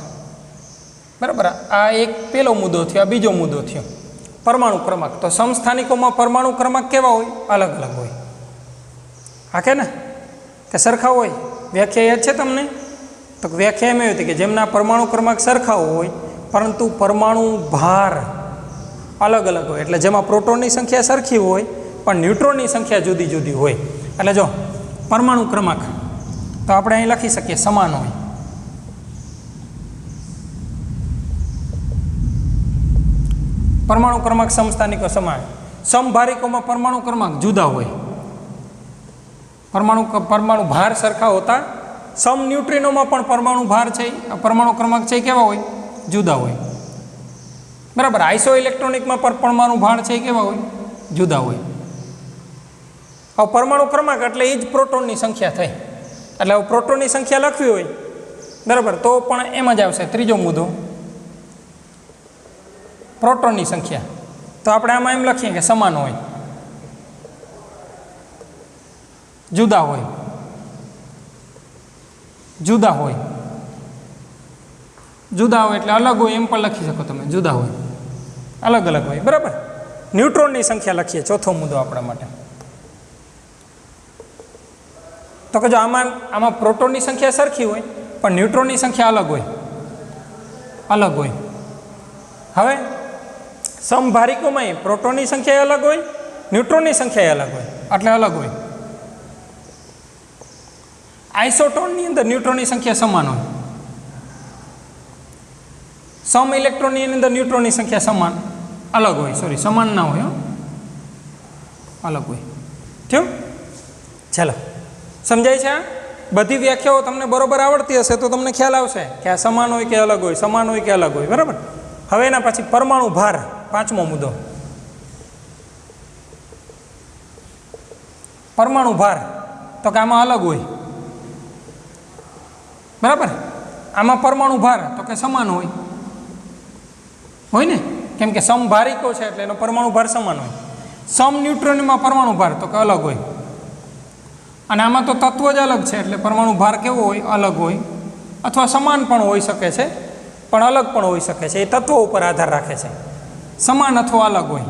બરાબર. આ એક પહેલો મુદ્દો થયો, આ બીજો મુદ્દો થયો. પરમાણુ ક્રમાંક, તો સમસ્થાનિકોમાં પરમાણુ ક્રમાંક કેવા હોય, અલગ અલગ હોય. હા કે ને, કે સરખા હોય. વ્યાખ્યા યાદ છે તમને? તો વ્યાખ્યા એમ એવી હતી કે જેમના પરમાણુ ક્રમાંક સરખા હોય પરંતુ પરમાણુ ભાર અલગ અલગ હોય, એટલે જેમાં પ્રોટોનની સંખ્યા સરખી હોય પણ ન્યુટ્રોનની સંખ્યા જુદી જુદી હોય. એટલે જો પરમાણુ ક્રમાંક તો આપણે અહીં લખી શકીએ સમાન હોય. પરમાણુ ક્રમાંક સમસ્થાનિકો સમાન. સમભારિકોમાં પરમાણુ ક્રમાંક જુદા હોય, પરમાણુ ભાર સરખા હોતા. સમ ન્યુટ્રિનોમાં પણ પરમાણુ ભાર છે, પરમાણુ ક્રમાંક છે કેવા હોય, જુદા હોય, બરાબર. આઇસો ઇલેક્ટ્રોનિકમાં પણ પરમાણુ ભાર છે કેવા હોય, જુદા હોય. હવે પરમાણુ ક્રમાંક એટલે એ જ પ્રોટોનની સંખ્યા થઈ, એટલે હવે પ્રોટોનની સંખ્યા લખવી હોય, બરાબર, તો પણ એમ જ આવશે. ત્રીજો મુદ્દો પ્રોટોનની સંખ્યા, તો આપણે આમાં એમ લખીએ કે સમાન હોય, જુદા હોય, જુદા હોય, જુદા હોય એટલે અલગ હોય એમ પણ લખી શકો તમે. જુદા હોય, અલગ અલગ હોય, બરાબર. ન્યુટ્રોનની સંખ્યા લખીએ, ચોથો મુદ્દો આપણા માટે. તો કે જો આમાં પ્રોટોનની સંખ્યા સરખી હોય પણ ન્યુટ્રોનની સંખ્યા અલગ હોય, અલગ હોય. હવે સમભારિકોમાં પ્રોટોનની સંખ્યા અલગ હોય, ન્યુટ્રોનની સંખ્યા અલગ હોય, એટલે અલગ હોય. આઇસોટોનની અંદર ન્યુટ્રોનની સંખ્યા સમાન હોય, સમ ઇલેક્ટ્રોનની અંદર ન્યુટ્રોનની સંખ્યા સમાન અલગ હોય, સોરી સમાન ના હોય, અલગ હોય. થયું? ચાલો, સમજાય છે? આ બધી વ્યાખ્યાઓ તમને બરોબર આવડતી હશે તો તમને ખ્યાલ આવશે કે આ સમાન હોય કે અલગ હોય, સમાન હોય કે અલગ હોય, બરાબર. હવે એના પછી પરમાણુ ભાર, પાંચમો મુદ્દો. પરમાણુ ભાર તો કે આમાં અલગ હોય, બરાબર. આમાં પરમાણુ ભાર તો કે સમાન હોય ને, કેમ કે સમભારિકો છે એટલે એનો પરમાણુ ભાર સમાન હોય. સમ ન્યુટ્રોનમાં પરમાણુ ભાર તો કે અલગ હોય, અને આમાં તો તત્વ જ અલગ છે એટલે પરમાણુ ભાર કેવો હોય, અલગ હોય, અથવા સમાન પણ હોઈ શકે છે પણ અલગ પણ હોઈ શકે છે. એ તત્વો ઉપર આધાર રાખે છે, સમાન અથવા અલગ હોય.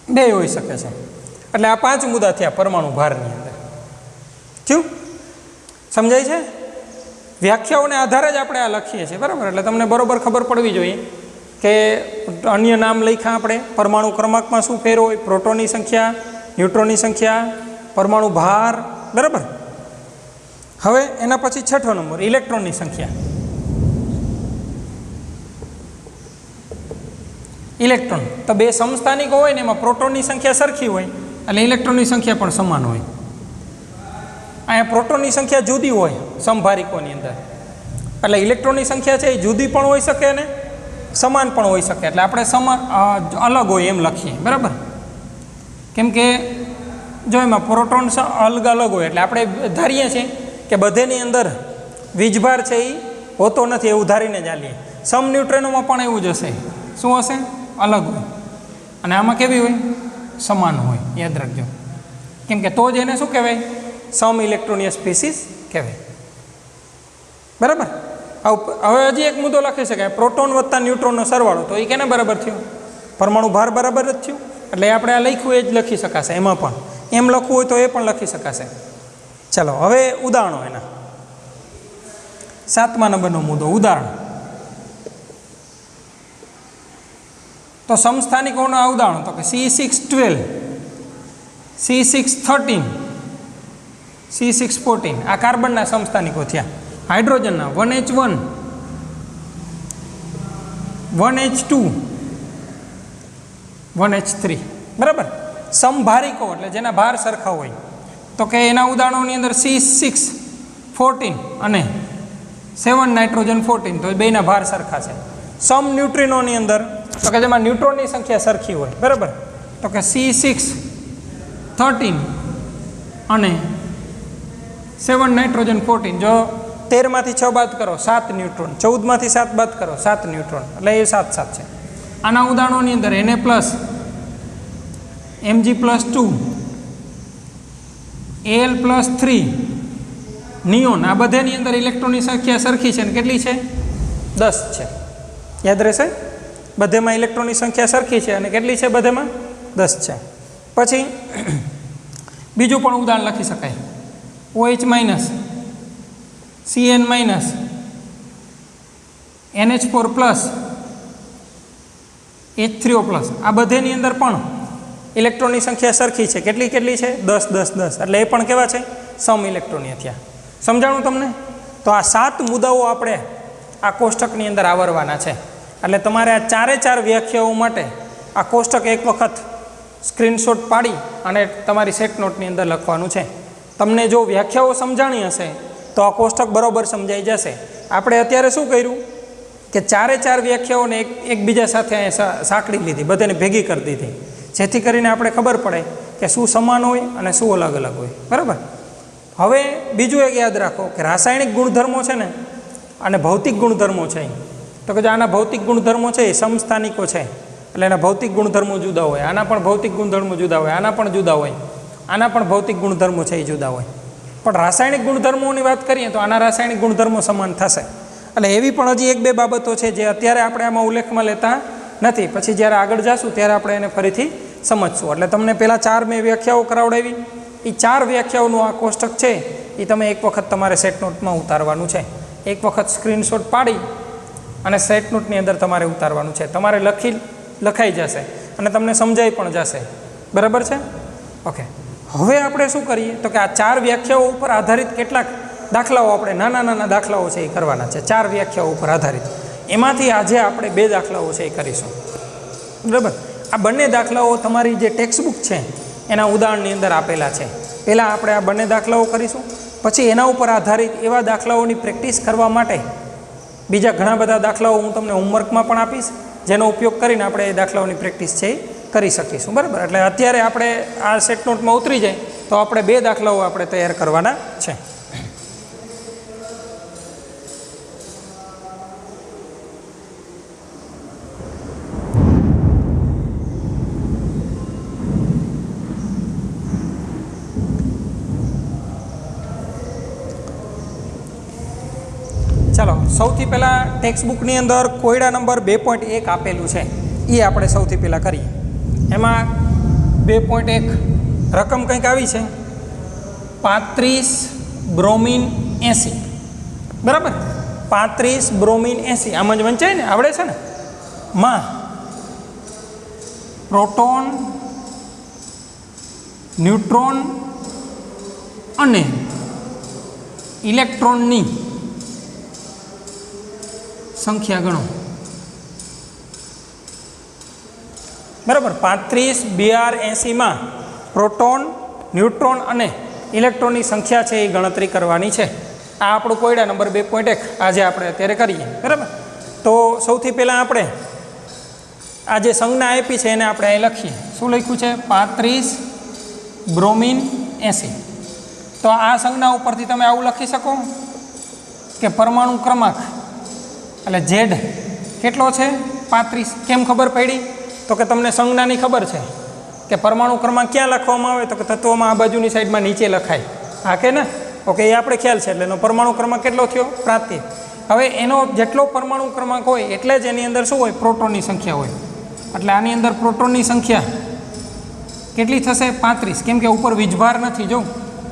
બે હોઈ શકે છે. એટલે આ 5 મુદ્દા થયા પરમાણુ ભારની અંદર. થયું? સમજાય છે? વ્યાખ્યાઓને આધારે જ આપણે આ લખીએ છીએ, બરાબર. એટલે તમને બરોબર ખબર પડવી જોઈએ કે અન્ય નામ લખ્યા આપણે, પરમાણુ ક્રમાંકમાં શું ફેર હોય, પ્રોટોનની સંખ્યા, ન્યુટ્રોનની સંખ્યા, પરમાણુ ભાર, બરાબર. હવે એના પછી છઠ્ઠો નંબર, ઇલેક્ટ્રોનની સંખ્યા. ઇલેક્ટ્રોન તો બે સમસ્થાનિકો હોય ને એમાં પ્રોટોનની સંખ્યા સરખી હોય એટલે ઇલેક્ટ્રોનની સંખ્યા પણ સમાન હોય. અહીંયા પ્રોટોનની સંખ્યા જુદી હોય સમભારિકોની અંદર, એટલે ઇલેક્ટ્રોનની સંખ્યા છે એ જુદી પણ હોઈ શકે અને સમાન પણ હોઈ શકે. એટલે આપણે સમાન અલગ હોય એમ લખીએ, બરાબર. કેમ કે જો એમાં પ્રોટોન અલગ અલગ હોય એટલે આપણે ધારીએ છીએ કે બધેની અંદર વીજભાર છે એ હોતો નથી એવું ધારીને જ આલીએ. સમ ન્યુટ્રોનોમાં પણ એવું જ હશે. શું હશે? અલગ હોય. અને આમાં કેવી હોય? સમાન હોય. યાદ રાખજો, કેમ કે તો જ એને શું કહેવાય? સમ ઇલેક્ટ્રોનિયસ સ્પીસીસ કહેવાય, બરાબર. હવે હજી એક મુદ્દો લખી શકાય, પ્રોટોન વત્તા ન્યુટ્રોનનો સરવાળો, તો એ કેને બરાબર થયો? પરમાણુ ભાર બરાબર જ થયું. એટલે આપણે આ લખ્યું એ જ લખી શકાશે. એમાં પણ એમ લખવું હોય તો એ પણ લખી શકાશે. ચાલો હવે ઉદાહરણો એના 7મા નંબરનો મુદ્દો ઉદાહરણ. તો સમસ્થાનિકોના ઉદાહરણો તો કે C612, C613, C614 આ કાર્બનના સમસ્થાનિકો થયા. હાઇડ્રોજનના 1H1, 1H2, 1H3 બરાબર. સમભારિકો એટલે જેના ભાર સરખા હોય તો કે એના ઉદાહરણોની અંદર C614 અને 7 નાઇટ્રોજન 14 તો બેના ભાર સરખા છે. સમ ન્યુટ્રિનોની અંદર તો કે જેમાં ન્યુટ્રોનની સંખ્યા સરખી હોય બરાબર તો કે C613 અને 7 નાઇટ્રોજન 14 જો 13માંથી 6 બાદ કરો 7 ન્યુટ્રોન, 14માંથી 7 બાદ કરો 7 ન્યુટ્રોન એટલે એ 7 7 છે. આના ઉદાહરણોની અંદર Na+, Mg+2, Al+3, નિયોન આ બધાની અંદર ઇલેક્ટ્રોનની સંખ્યા સરખી છે ને કેટલી છે 10 છે. યાદ રહેશે બધેમાં ઇલેક્ટ્રોનની સંખ્યા સરખી છે અને કેટલી છે બધેમાં 10 છે. પછી બીજું પણ ઉદાહરણ લખી શકાય OH-, Cn-, NH4+, H3O+, આ બધેની અંદર પણ ઇલેક્ટ્રોનની સંખ્યા સરખી છે. કેટલી કેટલી છે 10 10 10 એટલે એ પણ કેવા છે સમ ઇલેક્ટ્રોનીય થયા. સમજાણું તમને? તો આ 7 મુદ્દાઓ આપણે આ કોષ્ટકની અંદર આવરવાના છે. એટલે તમારે આ 4 વ્યાખ્યાઓ માટે આ કોષ્ટક એક વખત સ્ક્રીનશોટ પાડી અને તમારી સેટ નોટની અંદર લખવાનું છે. તમને જો વ્યાખ્યાઓ સમજાણી હશે તો આ કોષ્ટક બરાબર સમજાઈ જશે. આપણે અત્યારે શું કર્યું કે 4 વ્યાખ્યાઓને એકબીજા સાથે સાંકળી લીધી, બધાને ભેગી કરી દીધી, જેથી કરીને આપણે ખબર પડે કે શું સમાન હોય અને શું અલગ અલગ હોય બરાબર. હવે બીજું એક યાદ રાખો કે રાસાયણિક ગુણધર્મો છે ને અને ભૌતિક ગુણધર્મો છે તો કે આના ભૌતિક ગુણધર્મો છે એ સમસ્થાનિકો છે એટલે એના ભૌતિક ગુણધર્મો જુદા હોય, આના પણ ભૌતિક ગુણધર્મો જુદા હોય, આના પણ જુદા હોય, આના પણ ભૌતિક ગુણધર્મો છે એ જુદા હોય. પણ રાસાયણિક ગુણધર્મોની વાત કરીએ તો આના રાસાયણિક ગુણધર્મો સમાન થશે. એટલે એવી પણ હજી 1-2 બાબતો છે જે અત્યારે આપણે આમાં ઉલ્લેખમાં લેતા નથી. પછી જ્યારે આગળ જઈશું ત્યારે આપણે એને ફરીથી સમજશું. એટલે તમને પહેલાં 4 મેં વ્યાખ્યાઓ કરાવડાવી. એ 4 વ્યાખ્યાઓનું આ કોષ્ટક છે એ તમે એક વખત તમારે સેટ નોટમાં ઉતારવાનું છે. એક વખત સ્ક્રીનશોટ પાડી અને સેટ નોટની અંદર તમારે ઉતારવાનું છે. તમારે લખાઈ જશે અને તમને સમજાઈ પણ જશે બરાબર છે. ઓકે, હવે આપણે શું કરીએ તો કે આ 4 વ્યાખ્યાઓ ઉપર આધારિત કેટલાક દાખલાઓ આપણે નાના દાખલાઓ છે એ કરવાના છે. 4 વ્યાખ્યાઓ ઉપર આધારિત. એમાંથી આજે આપણે 2 દાખલાઓ છે એ કરીશું બરાબર. આ બંને દાખલાઓ તમારી જે ટેક્સ્ટબુક છે એના ઉદાહરણની અંદર આપેલા છે. પહેલાં આપણે આ બંને દાખલાઓ કરીશું, પછી એના ઉપર આધારિત એવા દાખલાઓની પ્રેક્ટિસ કરવા માટે બીજા ઘણા બધા દાખલાઓ હું તમને હોમવર્કમાં પણ આપીશ, જેનો ઉપયોગ કરીને આપણે એ દાખલાઓની પ્રેક્ટિસ છે એ કરી શકીશું બરાબર. એટલે અત્યારે આપણે આ સેટ નોટમાં ઉતરી જાય તો આપણે 2 દાખલાઓ આપણે તૈયાર કરવાના છે. ચાલો સૌથી પહેલાં ટેક્સ્ટબુકની અંદર કોયડા નંબર 2.1 આપેલું છે એ આપણે સૌથી પહેલાં કરીએ. એમાં 2.1 રકમ કંઈક આવી છે 35 બ્રોમિન 80 બરાબર. 35 બ્રોમિન 80 આમ જ વંચાય ને, આવડે છે ને. માં પ્રોટોન, ન્યુટ્રોન અને ઇલેક્ટ્રોનની સંખ્યા ગણો બરાબર. 35 Br 80માં પ્રોટોન, ન્યુટ્રોન અને ઇલેક્ટ્રોનની સંખ્યા છે એ ગણતરી કરવાની છે. આ આપણું કોયડા નંબર 2.1 આજે આપણે અત્યારે કરીએ બરાબર. તો સૌથી પહેલાં આપણે આ જે સંજ્ઞા આપી છે એને આપણે અહીં લખીએ. શું લખ્યું છે 35 બ્રોમિન 80. તો આ સંજ્ઞા ઉપરથી તમે આવું લખી શકો કે પરમાણુ ક્રમાંક એટલે Z કેટલો છે 35. કેમ ખબર પડી? તો કે તમને સંજ્ઞાની ખબર છે કે પરમાણુ ક્રમાંક ક્યાં લખવામાં આવે તો કે તત્વોમાં આ બાજુની સાઈડમાં નીચે લખાય. હા કે ના? ઓકે, એ આપણે ખ્યાલ છે. એટલે એનો પરમાણુ ક્રમાંક કેટલો થયો 35. હવે એનો જેટલો પરમાણુ ક્રમાંક હોય એટલે જ એની અંદર શું હોય પ્રોટોનની સંખ્યા હોય. એટલે આની અંદર પ્રોટોનની સંખ્યા કેટલી થશે 35. કેમ કે ઉપર વીજભાર નથી. જો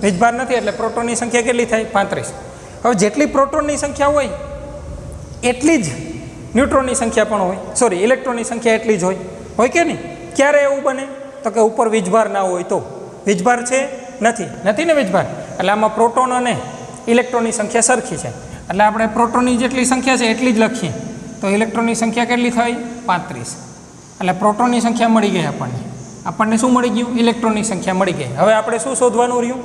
વીજભાર નથી એટલે પ્રોટોનની સંખ્યા કેટલી થાય 35. હવે જેટલી પ્રોટોનની સંખ્યા હોય એટલી જ ન્યુટ્રોનની સંખ્યા પણ હોય, સોરી ઇલેક્ટ્રોનની સંખ્યા એટલી જ હોય કે નહીં? ક્યારે એવું બને? તો કે ઉપર વીજભાર ના હોય તો. વીજભાર છે? નથી ને વીજભાર, એટલે આમાં પ્રોટોન અને ઇલેક્ટ્રોનની સંખ્યા સરખી છે, એટલે આપણે પ્રોટોનની જેટલી સંખ્યા છે એટલી જ લખીએ તો ઇલેક્ટ્રોનની સંખ્યા કેટલી થઈ? 35. એટલે પ્રોટોનની સંખ્યા મળી ગઈ આપણને શું મળી ગયું? ઇલેક્ટ્રોનની સંખ્યા મળી ગઈ. હવે આપણે શું શોધવાનું રહ્યું?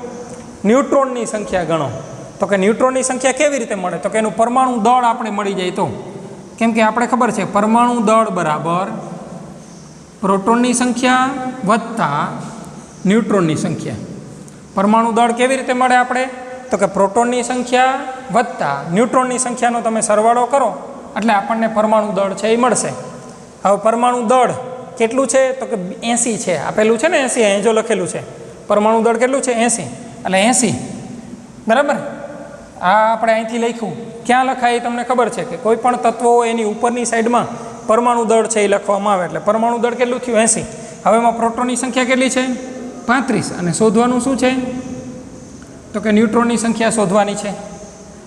ન્યુટ્રોનની સંખ્યા ગણો. તો કે ન્યુટ્રોનની સંખ્યા કેવી રીતે મળે? તો કે એનું પરમાણુ દળ આપણે મળી જાય તો. કેમ કે આપણે ખબર છે પરમાણુ દળ બરાબર પ્રોટોનની સંખ્યા વત્તા ન્યુટ્રોનની સંખ્યા. પરમાણુ દળ કેવી રીતે મળે આપણે? તો કે પ્રોટોનની સંખ્યા વત્તા ન્યુટ્રોનની સંખ્યાનો તમે સરવાળો કરો એટલે આપણને પરમાણુ દળ છે એ મળશે. હવે પરમાણુ દળ કેટલું છે? તો કે 80 છે. આપેલું છે ને 80, અહીં જો લખેલું છે પરમાણુ દળ કેટલું છે? 80. એટલે 80 બરાબર. આ આપણે અહીંથી લખ્યું, ક્યાં લખાય એ તમને ખબર છે કે કોઈ પણ તત્વો હોય એની ઉપરની સાઈડમાં પરમાણુ દળ છે એ લખવામાં આવે, એટલે પરમાણુ દળ કેટલું થયું? 80. હવે એમાં પ્રોટોનની સંખ્યા કેટલી છે? 35. અને શોધવાનું શું છે? તો કે ન્યુટ્રોનની સંખ્યા શોધવાની છે.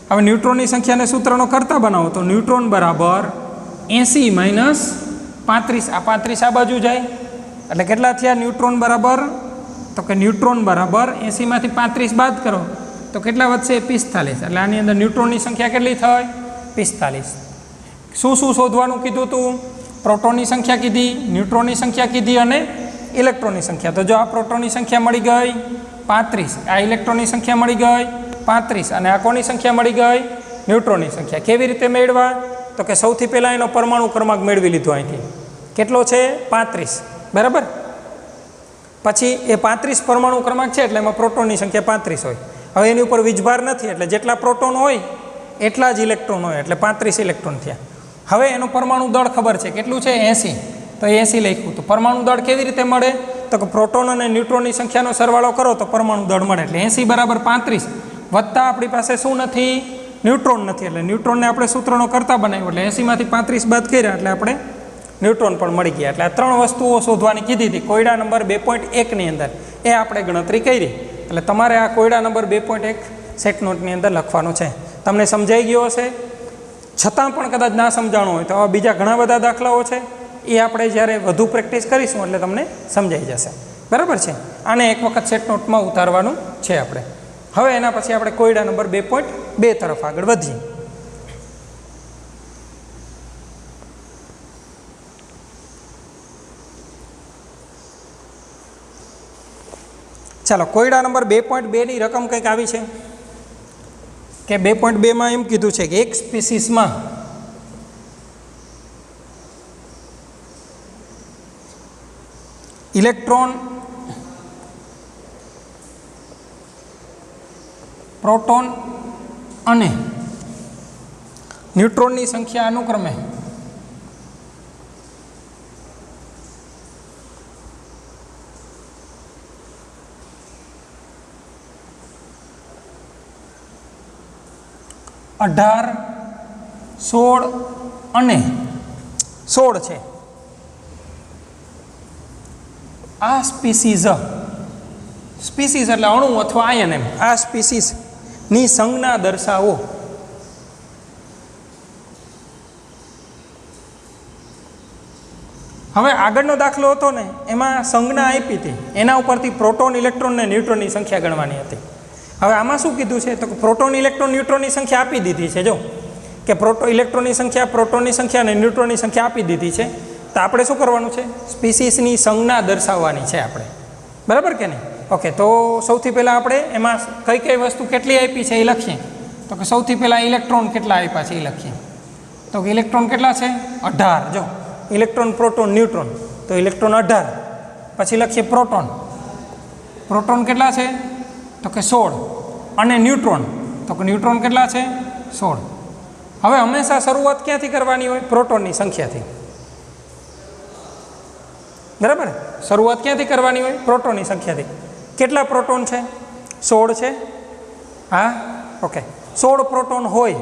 હવે ન્યુટ્રોનની સંખ્યાને સૂત્રનો કરતા બનાવો તો ન્યુટ્રોન બરાબર 80 - 35. આ 35 આ બાજુ જાય એટલે કેટલા થયા ન્યુટ્રોન બરાબર? તો કે ન્યુટ્રોન બરાબર 80માંથી 35 બાદ કરો તો કેટલા વધશે? 45. એટલે આની અંદર ન્યુટ્રોનની સંખ્યા કેટલી થઈ? 45. શું શોધવાનું કીધું હતું? પ્રોટોનની સંખ્યા કીધી, ન્યુટ્રોનની સંખ્યા કીધી અને ઇલેક્ટ્રોનની સંખ્યા. તો જો આ પ્રોટોનની સંખ્યા મળી ગઈ 35, આ ઇલેક્ટ્રોનની સંખ્યા મળી ગઈ 35 અને આ કોની સંખ્યા મળી ગઈ? ન્યુટ્રોનની સંખ્યા. કેવી રીતે મેળવા? તો કે સૌથી પહેલાં એનો પરમાણુ ક્રમાંક મેળવી લીધો અહીંથી. કેટલો છે? 35 બરાબર. પછી એ 35 પરમાણુ ક્રમાંક છે એટલે એમાં પ્રોટોનની સંખ્યા 35 હોય. હવે એની ઉપર વીજભાર નથી એટલે જેટલા પ્રોટોન હોય એટલા જ ઇલેક્ટ્રોન હોય, એટલે 35 ઇલેક્ટ્રોન થયા. હવે એનું પરમાણુ દળ ખબર છે કેટલું છે? 80. તો 80 લખ્યું. તો પરમાણુ દળ કેવી રીતે મળે? તો કે પ્રોટોન અને ન્યુટ્રોનની સંખ્યાનો સરવાળો કરો તો પરમાણુ દળ મળે. એટલે 80 બરાબર 35 વત્તા આપણી પાસે શું નથી? ન્યુટ્રોન નથી, એટલે ન્યુટ્રોનને આપણે સૂત્રનો કરતા બનાવ્યો એટલે 80માંથી 35 બાદ કર્યા એટલે આપણે ન્યુટ્રોન પણ મળી ગયા. એટલે આ 3 વસ્તુઓ શોધવાની કીધી હતી કોયડા નંબર 2.1ની અંદર, એ આપણે ગણતરી કરી. એટલે તમારે આ કોયડા નંબર 2.1 સેટ નોટની અંદર લખવાનો છે. તમને સમજાઈ ગયો હશે? છતાં પણ કદાચ ના સમજાણો હોય તો આવા બીજા ઘણા બધા દાખલાઓ છે, એ આપણે જ્યારે વધુ પ્રેક્ટિસ કરીશું એટલે તમને સમજાઈ જશે. બરાબર છે? આને એક વખત સેટ નોટમાં ઉતારવાનું છે આપણે. હવે એના પછી આપણે કોયડા નંબર 2.2 તરફ આગળ વધીએ. ચાલો, કોયડા નંબર 2.2ની રકમ કંઈક આવી છે કે 2.2માં એમ કીધું છે કે એક સ્પીસીસમાં ઇલેક્ટ્રોન, પ્રોટોન અને ન્યુટ્રોનની સંખ્યા અનુક્રમે અઢાર, 16 અને 16 છે. આ સ્પીસીઝ એટલે અણુ અથવા આયન, એમ આ સ્પીસીસની સંજ્ઞા દર્શાવો. હવે આગળનો દાખલો હતો ને એમાં સંજ્ઞા આપી હતી, એના ઉપરથી પ્રોટોન, ઇલેક્ટ્રોન ને ન્યુટ્રોનની સંખ્યા ગણવાની હતી. હવે આમાં શું કીધું છે તો પ્રોટોન, ઇલેક્ટ્રોન, ન્યુટ્રોનની સંખ્યા આપી દીધી છે. જો કે ઇલેક્ટ્રોનની સંખ્યા, પ્રોટોનની સંખ્યા અને ન્યુટ્રોનની સંખ્યા આપી દીધી છે. તો આપણે શું કરવાનું છે? સ્પીસીસની સંજ્ઞા દર્શાવવાની છે આપણે. બરાબર કે નહીં? ઓકે, તો સૌથી પહેલાં આપણે એમાં કઈ કઈ વસ્તુ કેટલી આપી છે એ લખીએ. તો કે સૌથી પહેલાં ઇલેક્ટ્રોન કેટલા આપ્યા છે એ લખીએ. તો કે ઇલેક્ટ્રોન કેટલા છે? 18. જો ઇલેક્ટ્રોન, પ્રોટોન, ન્યુટ્રોન, તો ઇલેક્ટ્રોન 18. પછી લખીએ પ્રોટોન. પ્રોટોન કેટલા છે? તો કે 16. અને ન્યુટ્રોન, તો કે ન્યુટ્રોન કેટલા છે? 16. હવે હંમેશા શરૂઆત ક્યાંથી કરવાની હોય? પ્રોટોનની સંખ્યાથી. બરાબર? શરૂઆત ક્યાંથી કરવાની હોય? પ્રોટોનની સંખ્યાથી. કેટલા પ્રોટોન છે? 16 છે. હા, ઓકે. 16 પ્રોટોન હોય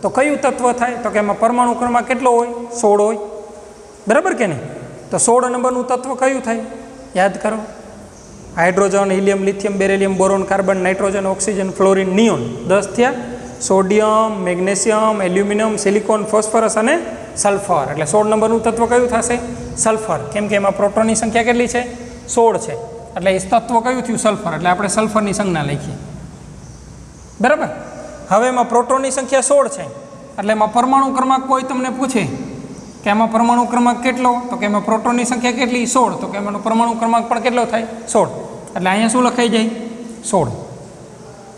તો કયું તત્વ થાય? તો કે એમાં પરમાણુ ક્રમાંક કેટલો હોય? 16 હોય. બરાબર કે નહીં? તો 16 નંબરનું તત્વ કયું થાય? યાદ કરો. Hydrogen, helium, lithium, beryllium, boron, carbon, nitrogen, oxygen, fluorine, neon 10 થયા. Sodium, magnesium, aluminium, silicon, phosphorus અને સલ્ફર. એટલે 16 નંબરનું તત્વ કયું થશે? સલ્ફર. કેમ કે એમાં પ્રોટોનની સંખ્યા કેટલી છે? 16 છે. એટલે એ તત્વ કયું થયું? સલ્ફર. એટલે આપણે સલ્ફરની સંજ્ઞા લખીએ. બરાબર. હવે એમાં પ્રોટોનની સંખ્યા 16 છે. એટલે એમાં પરમાણુ ક્રમાંક કોઈ તમને પૂછે કે એમાં પરમાણુ ક્રમાંક કેટલો, તો કે એમાં પ્રોટોનની સંખ્યા કેટલી? 16. તો કે એમાંનો પરમાણુ ક્રમાંક પણ કેટલો થાય? 16. એટલે અહીંયા શું લખાઈ જાય? 16.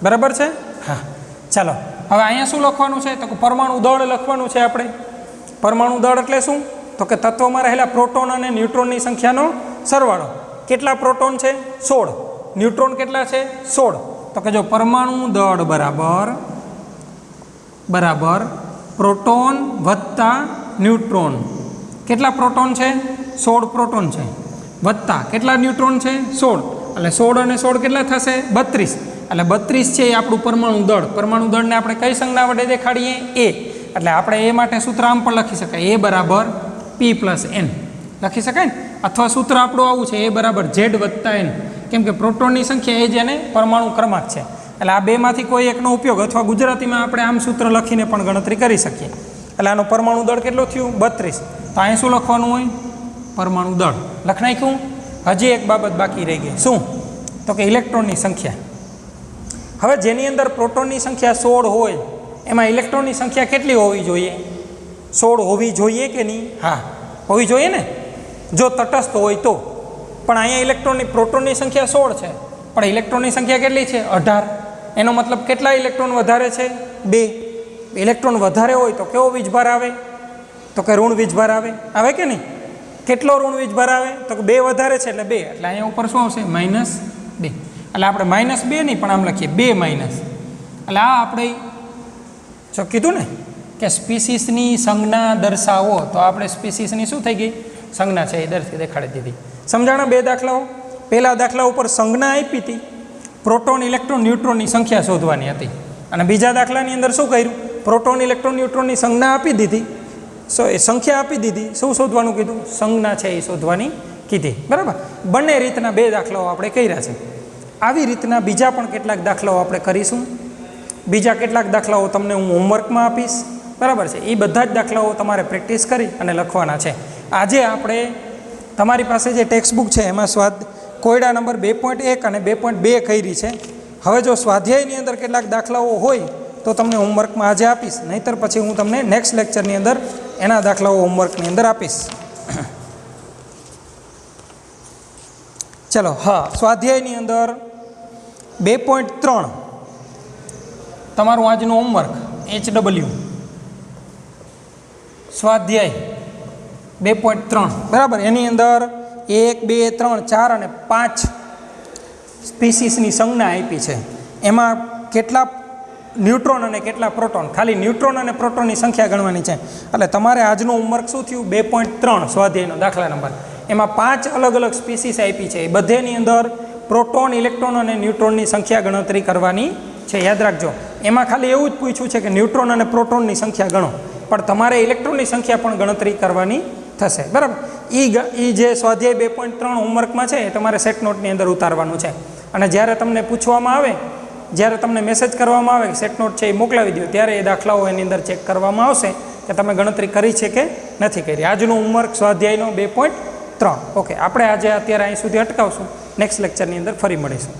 બરાબર છે? હા. ચાલો હવે અહીંયા શું લખવાનું છે? તો કે પરમાણુ દળ લખવાનું છે આપણે. પરમાણુ દળ એટલે શું? તો કે તત્વમાં રહેલા પ્રોટોન અને ન્યુટ્રોનની સંખ્યાનો સરવાળો. કેટલા પ્રોટોન છે? 16. ન્યુટ્રોન કેટલા છે? 16. તો કે જો પરમાણુ દળ બરાબર પ્રોટોન વત્તા ન્યુટ્રોન. કેટલા પ્રોટોન છે? 16 પ્રોટોન છે. વત્તા કેટલા ન્યુટ્રોન છે? 16. એટલે 16 અને 16 કેટલા થશે? 32. એટલે 32 છે એ આપણું પરમાણુ દળ. પરમાણુ દળને આપણે કઈ સંજ્ઞા વડે દેખાડીએ? એ. એટલે આપણે એ માટે સૂત્ર આમ પણ લખી શકાય, એ બરાબર P+N લખી શકાય ને. અથવા સૂત્ર આપણું આવું છે, એ બરાબર Z વત્તા N. કેમ કે પ્રોટોનની સંખ્યા એ જેને પરમાણુ ક્રમાંક છે. એટલે આ બેમાંથી કોઈ એકનો ઉપયોગ અથવા ગુજરાતીમાં આપણે આમ સૂત્ર લખીને પણ ગણતરી કરી શકીએ. એટલે આનો પરમાણુ દળ કેટલો થયું? 32. તો અહીંયા શું લખવાનું હોય? પરમાણુ દળ લખ નાખ્યું. હજી એક બાબત બાકી રહી ગઈ. શું? તો કે ઇલેક્ટ્રોનની સંખ્યા. હવે જેની અંદર પ્રોટોનની સંખ્યા 16 હોય એમાં ઇલેક્ટ્રોનની સંખ્યા કેટલી હોવી જોઈએ? 16 હોવી જોઈએ કે નહીં? હા, હોવી જોઈએ ને, જો તટસ્થ હોય તો. પણ અહીંયા ઇલેક્ટ્રોનની પ્રોટોનની સંખ્યા 16 છે, પણ ઇલેક્ટ્રોનની સંખ્યા કેટલી છે? 18. એનો મતલબ કેટલા ઇલેક્ટ્રોન વધારે છે? 2. ઇલેક્ટ્રોન વધારે હોય તો કેવો વીજભાર આવે? તો કે ઋણ વીજભાર આવે કે નહીં? કેટલો ઋણ વીજભાર આવે? તો કે 2 વધારે છે એટલે 2. એટલે અહીંયા ઉપર શું આવશે? -2. એટલે આપણે -2 નહીં પણ આમ લખીએ 2-. એટલે આ આપણે જો કીધું ને કે સ્પીસીસની સંજ્ઞા દર્શાવો, તો આપણે સ્પીસીસની શું થઈ ગઈ? સંજ્ઞા છે એ દેખાડી દીધી. સમજાણા 2 દાખલાઓ? પહેલા દાખલા ઉપર સંજ્ઞા આપી હતી, પ્રોટોન, ઇલેક્ટ્રોન, ન્યુટ્રોનની સંખ્યા શોધવાની હતી. અને બીજા દાખલાની અંદર શું કર્યું? પ્રોટોન, ઇલેક્ટ્રોન, ન્યુટ્રોનની સંજ્ઞા આપી દીધી, એ સંખ્યા આપી દીધી. શું શોધવાનું કીધું? સંજ્ઞા છે એ શોધવાની કીધી. બરાબર. બંને રીતના 2 દાખલાઓ આપણે કર્યા છે. આવી રીતના બીજા પણ કેટલાક દાખલાઓ આપણે કરીશું. બીજા કેટલાક દાખલાઓ તમને હું હોમવર્કમાં આપીશ. બરાબર છે. એ બધા જ દાખલાઓ તમારે પ્રેક્ટિસ કરી અને લખવાના છે. આજે આપણે તમારી પાસે જે ટેક્સ્ટ બુક છે એમાં કોયડા નંબર 2.1 અને 2.2 કરી છે. હવે જો સ્વાધ્યાયની અંદર કેટલાક દાખલાઓ હોય તો તમને હોમવર્કમાં આજે આપીશ, નહીંતર પછી હું તમને નેક્સ્ટ લેક્ચરની અંદર એના દાખલાઓ હોમવર્કની અંદર આપીશ. ચલો, હા, સ્વાધ્યાયની અંદર 2.3 તમારું આજનું હોમવર્ક HW સ્વાધ્યાય 2.3 બરાબર. એની અંદર 1, 2, 3, 4 અને 5 સ્પીસીસની સંજ્ઞા આપી છે. એમાં કેટલા ન્યુટ્રોન અને કેટલા પ્રોટોન, ખાલી ન્યુટ્રોન અને પ્રોટોનની સંખ્યા ગણવાની છે. એટલે તમારે આજનું હોમવર્ક શું થયું? 2.3 સ્વાધ્યાયનો દાખલા નંબર. એમાં 5 અલગ અલગ સ્પીસીસ આપી છે. એ બધેની અંદર પ્રોટોન, ઇલેક્ટ્રોન અને ન્યુટ્રોનની સંખ્યા ગણતરી કરવાની છે. યાદ રાખજો, એમાં ખાલી એવું જ પૂછ્યું છે કે ન્યુટ્રોન અને પ્રોટોનની સંખ્યા ગણો, પણ તમારે ઇલેક્ટ્રોનની સંખ્યા પણ ગણતરી કરવાની થશે. બરાબર. એ જે સ્વાધ્યાય 2.3 હોમવર્કમાં છે એ તમારે સેટ નોટની અંદર ઉતારવાનું છે. અને જ્યારે તમને પૂછવામાં આવે, જ્યારે તમને મેસેજ કરવામાં આવે કે સેટ નોટ છે એ મોકલાવી દો, ત્યારે એ દાખલાઓ એની અંદર ચેક કરવામાં આવશે કે તમે ગણતરી કરી છે કે નથી કરી. આજનું હોમવર્ક સ્વાધ્યાયનો 2.3. ઓકે, આપણે આજે અત્યારે અહીં સુધી અટકાવશું. નેક્સ્ટ લેક્ચરની અંદર ફરી મળીશું.